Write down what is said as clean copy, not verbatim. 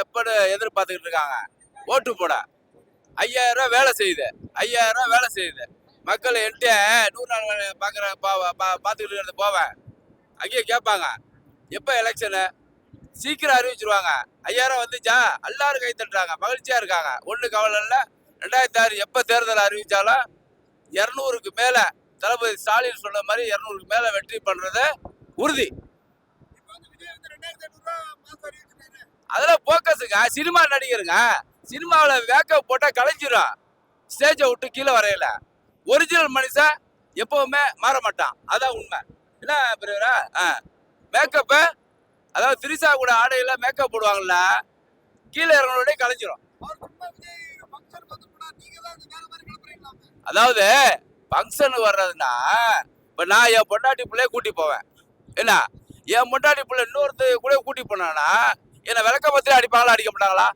எப்பன்னு எதிர்பார்த்துக்கிட்டு இருக்காங்க. ஓட்டு போட 5000 ரூபாய் வேலை செய்யுது. 5000 ரூபாய் வேலை செய்யுது. மக்கள் என்கிட்ட 100 நாள் வேலை பார்த்துக்கிட்டு இருக்கிறது போவேன். அங்கேயே கேட்பாங்க, எப்போ எலெக்ஷனு சீக்கிரம் அறிவிச்சிருவாங்க. 5000 வந்துச்சா எல்லாரும் கை தட்டுறாங்க, மகிழ்ச்சியா இருக்காங்க. ஒன்றும் கவலை இல்லை. 2006 எப்போ தேர்தல் அறிவிச்சாலும் 200க்கு மேல தளபதி ஸ்டாலின் சொன்ன மாதிரி 200க்கு மேல வெற்றி பண்றது உறுதி. அதெல்லாம் போக்கஸுங்க, சினிமா நடிகருங்க. சினிமாவில் மேக்கப் போட்டா கலைஞ்சிரும், ஸ்டேஜை விட்டு கீழே வரையில. ஒரிஜினல் மனுஷன் எப்பவுமே மாற மாட்டான், அதான் உண்மை. என்ன பெரியவரா? மேக்கப்பு, அதாவது திரிசா கூட ஆடையில மேக்கப் போடுவாங்கல்ல, கீழே இறங்கினோடனே கலைஞ்சிரும். அதாவது ஃபங்க்ஷன் வர்றதுன்னா, இப்போ நான் என் பொண்டாட்டி பிள்ளைய கூட்டி போவேன். என்ன, என் பொண்டாட்டி பிள்ளை இன்னொருத்த கூட கூட்டி போனான்னா என்னை விளக்க பத்திரி அடிப்பாங்களா, அடிக்க மாட்டாங்களா?